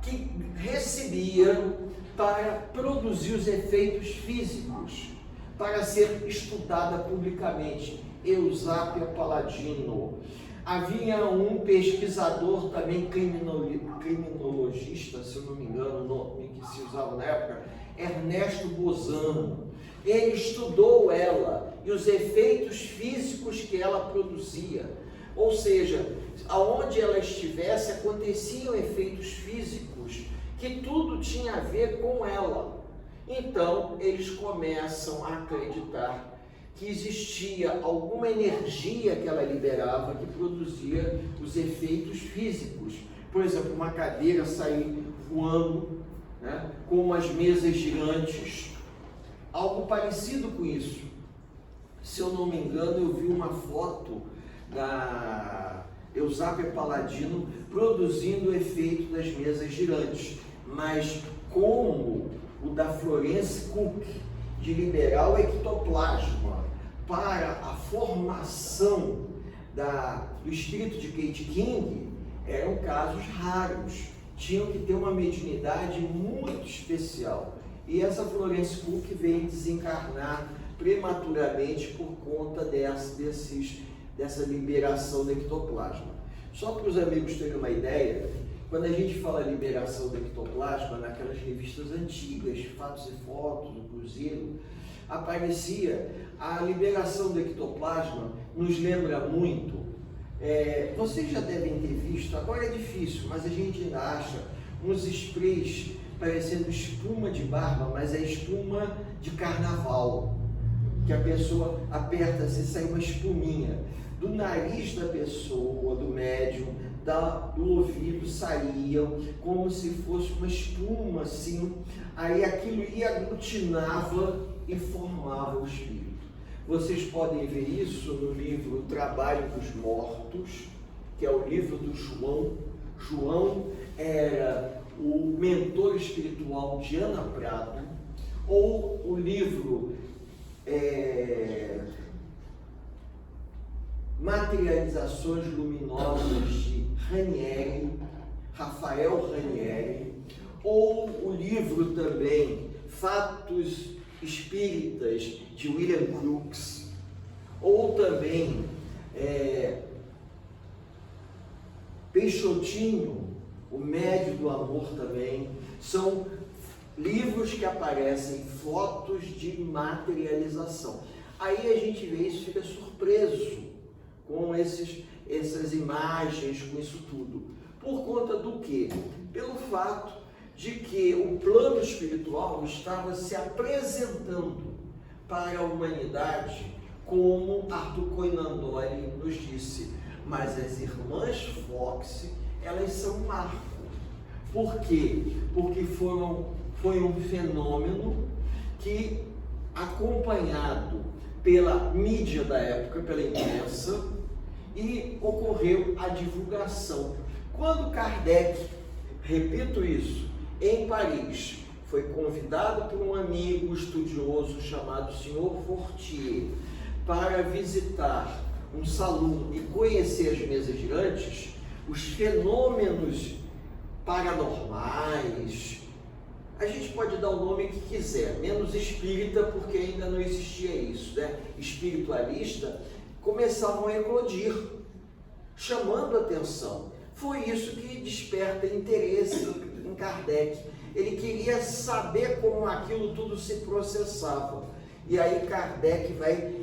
que recebia para produzir os efeitos físicos, para ser estudada publicamente, Eusápia Paladino. Havia um pesquisador também, criminologista, se eu não me engano, o nome que se usava na época, Ernesto Bozano. Ele estudou ela e os efeitos físicos que ela produzia. Ou seja, aonde ela estivesse, aconteciam efeitos físicos que tudo tinha a ver com ela. Então, eles começam a acreditar que existia alguma energia que ela liberava que produzia os efeitos físicos. Por exemplo, uma cadeira sair voando, né, com umas mesas gigantes, algo parecido com isso. Se eu não me engano, eu vi uma foto da Eusápia Paladino produzindo o efeito das mesas girantes, mas como o da Florence Cook, de liberar o ectoplasma para a formação do espírito de Kate King, eram casos raros, tinham que ter uma mediunidade muito especial. E essa Florence Cook veio desencarnar prematuramente por conta dessa liberação do ectoplasma. Só para os amigos terem uma ideia, quando a gente fala liberação do ectoplasma, naquelas revistas antigas, Fatos e Fotos, do Cruzeiro, aparecia a liberação do ectoplasma, nos lembra muito. Vocês já devem ter visto, agora é difícil, mas a gente ainda acha uns sprays parecendo espuma de barba, mas é espuma de carnaval, que a pessoa aperta assim, sai uma espuminha. Do nariz da pessoa, do médium, do ouvido saíam como se fosse uma espuma assim, aí aquilo ia aglutinava e formava o espírito. Vocês podem ver isso no livro Trabalho dos Mortos, que é o livro do João. João era o mentor espiritual de Ana Prado, ou o livro Materializações Luminosas de Ranieri, Rafael Ranieri, ou o livro também Fatos Espíritas de William Crookes, ou também Peixotinho, o Médio do Amor também, são livros que aparecem fotos de materialização. Aí a gente vê isso, fica surpreso com essas imagens, com isso tudo. Por conta do quê? Pelo fato de que o plano espiritual estava se apresentando para a humanidade, como Arthur Conan Doyle nos disse, mas as irmãs Fox, elas são marco. Por quê? Porque foi um fenômeno que, acompanhado pela mídia da época, pela imprensa, e ocorreu a divulgação. Quando Kardec, repito isso, em Paris, foi convidado por um amigo estudioso chamado Sr. Fortier para visitar um salão e conhecer as mesas girantes, os fenômenos paranormais, a gente pode dar o nome que quiser, menos espírita, porque ainda não existia isso, né? Espiritualista, começavam a eclodir, chamando a atenção. Foi isso que desperta interesse em Kardec. Ele queria saber como aquilo tudo se processava. E aí Kardec vai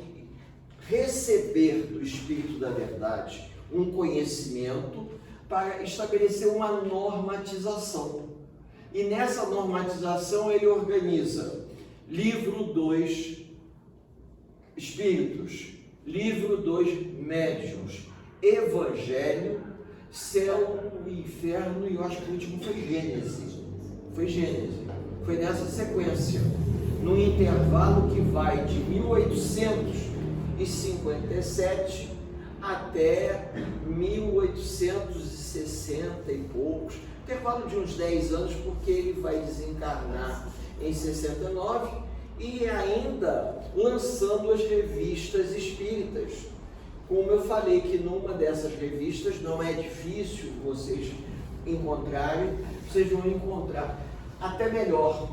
receber do Espírito da Verdade um conhecimento para estabelecer uma normatização. E nessa normatização ele organiza livro 2, Espíritos, livro 2, Médiuns, Evangelho, Céu e Inferno, e eu acho que o último foi Gênesis. Foi nessa sequência, num intervalo que vai de 1857 até 1860 e poucos, intervalo de uns 10 anos, porque ele vai desencarnar em 69 e ainda lançando as revistas espíritas. Como eu falei que numa dessas revistas não é difícil vocês encontrarem, vocês vão encontrar até melhor,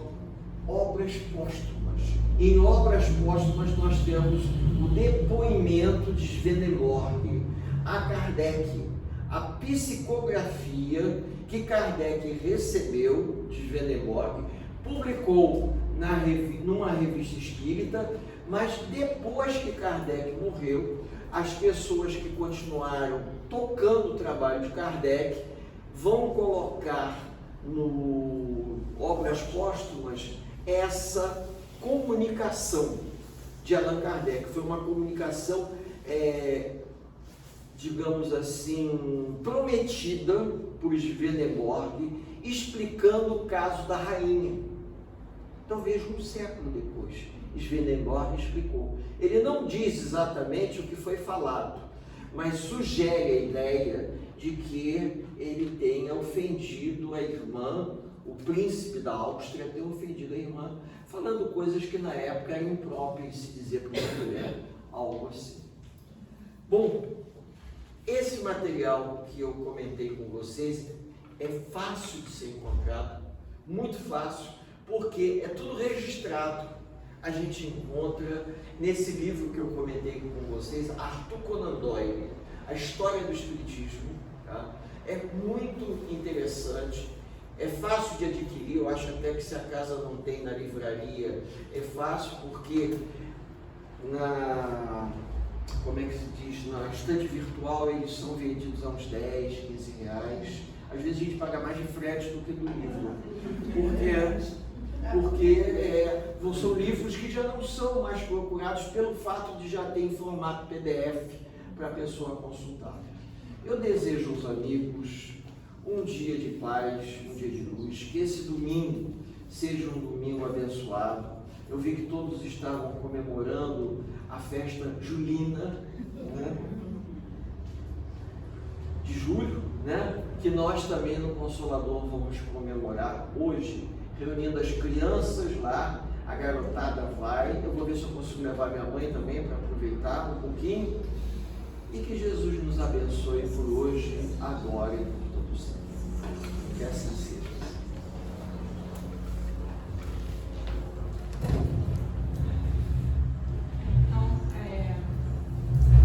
obras póstumas. Em obras póstumas nós temos o depoimento de Swedenborg a Kardec, a psicografia que Kardec recebeu de Swedenborg, publicou numa revista espírita, mas depois que Kardec morreu, as pessoas que continuaram tocando o trabalho de Kardec vão colocar no obras póstumas essa comunicação de Allan Kardec. Foi uma comunicação, digamos assim, prometida por Swedenborg, explicando o caso da rainha. Talvez um século depois, Swedenborg explicou. Ele não diz exatamente o que foi falado, mas sugere a ideia de que ele tenha ofendido a irmã, o príncipe da Áustria ter ofendido a irmã, falando coisas que na época eram impróprias de se dizer para uma mulher, algo assim. Bom, esse material que eu comentei com vocês é fácil de ser encontrado, muito fácil, porque é tudo registrado. A gente encontra nesse livro que eu comentei com vocês, Arthur Conan Doyle, A História do Espiritismo. Tá? É muito interessante, é fácil de adquirir. Eu acho até que se a casa não tem na livraria, é fácil, porque como é que se diz, na estante virtual eles são vendidos a uns 10, 15 reais. Às vezes a gente paga mais de frete do que do livro, porque são livros que já não são mais procurados pelo fato de já ter em formato PDF para a pessoa consultar. Eu desejo aos amigos um dia de paz, um dia de luz, que esse domingo seja um domingo abençoado. Eu vi que todos estavam comemorando a festa julina, né? De julho, né? Que nós também no Consolador vamos comemorar hoje, reunindo as crianças lá, a garotada vai, eu vou ver se eu consigo levar minha mãe também para aproveitar um pouquinho, e que Jesus nos abençoe por hoje, agora e por todo sempre. Que assim seja. Então,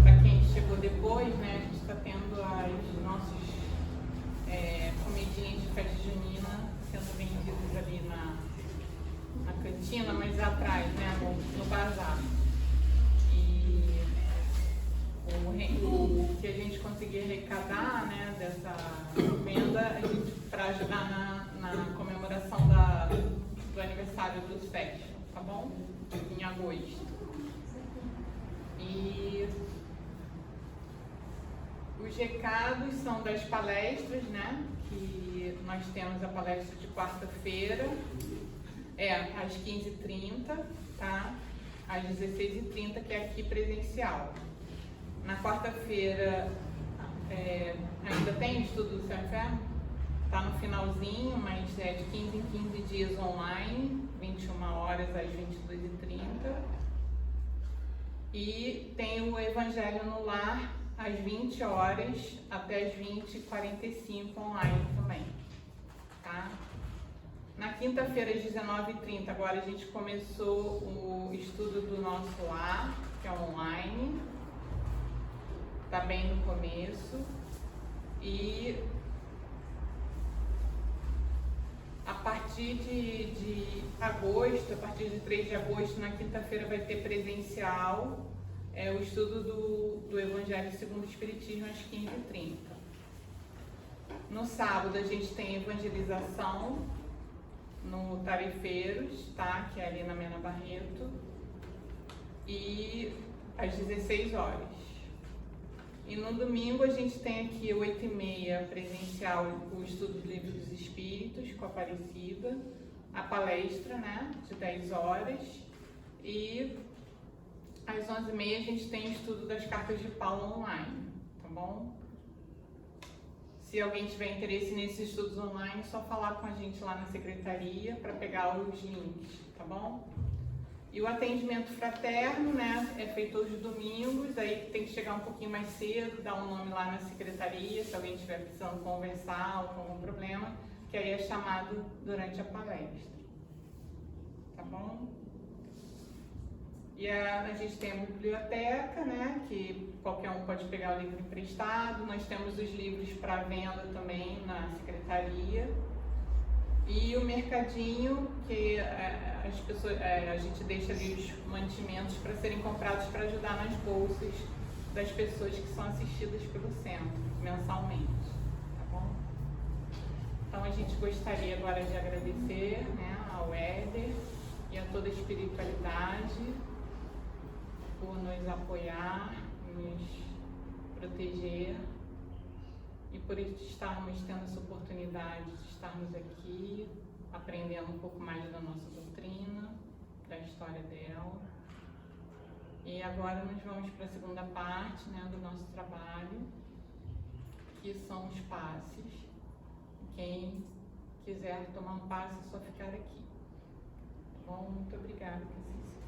para quem chegou depois, né, a gente está tendo os nossos comidinhas de festa junina sendo vendidos ali na cantina, mas atrás, né, no bazar. E o que a gente conseguir arrecadar, né, dessa venda, para ajudar na comemoração do aniversário do SESC, tá bom? Em agosto. E os recados são das palestras, né? Que nós temos a palestra de quarta-feira, às 15h30, tá? Às 16h30, que é aqui presencial. Na quarta-feira, ainda tem estudo do Céu e Inferno? Tá no finalzinho, mas é de 15 em 15 dias online, 21 horas às 22h30. E tem o Evangelho no Lar, às 20 horas até às 20h45 online também, tá? Na quinta-feira, às 19h30, agora a gente começou o estudo do Nosso Lar, que é online, tá bem no começo, e a partir de agosto, a partir de 3 de agosto, na quinta-feira vai ter presencial, o estudo do Evangelho segundo o Espiritismo às 15h30. No sábado a gente tem evangelização no Tarefeiros, tá? Que é ali na Mena Barreto, e às 16 horas. E no domingo a gente tem aqui 8h30 presencial o estudo do Livro dos Espíritos com a Aparecida, a palestra, né, de 10 horas, e às 11h30 a gente tem o estudo das cartas de Paulo online, tá bom? Se alguém tiver interesse nesses estudos online, é só falar com a gente lá na secretaria para pegar os links, tá bom? E o atendimento fraterno, né, é feito aos domingos, aí tem que chegar um pouquinho mais cedo, dar um nome lá na secretaria, se alguém estiver precisando conversar ou com algum problema, que aí é chamado durante a palestra, tá bom? E a gente tem a biblioteca, né, que qualquer um pode pegar o livro emprestado. Nós temos os livros para venda também na secretaria. E o mercadinho, que as pessoas, a gente deixa ali os mantimentos para serem comprados para ajudar nas bolsas das pessoas que são assistidas pelo centro, mensalmente, tá bom? Então a gente gostaria agora de agradecer, né, ao Éder e a toda a espiritualidade por nos apoiar, nos proteger e por estarmos tendo essa oportunidade de estarmos aqui aprendendo um pouco mais da nossa doutrina, da história dela. E agora nós vamos para a segunda parte, né, do nosso trabalho, que são os passes. Quem quiser tomar um passe é só ficar aqui. Tá bom? Muito obrigada, Francisco.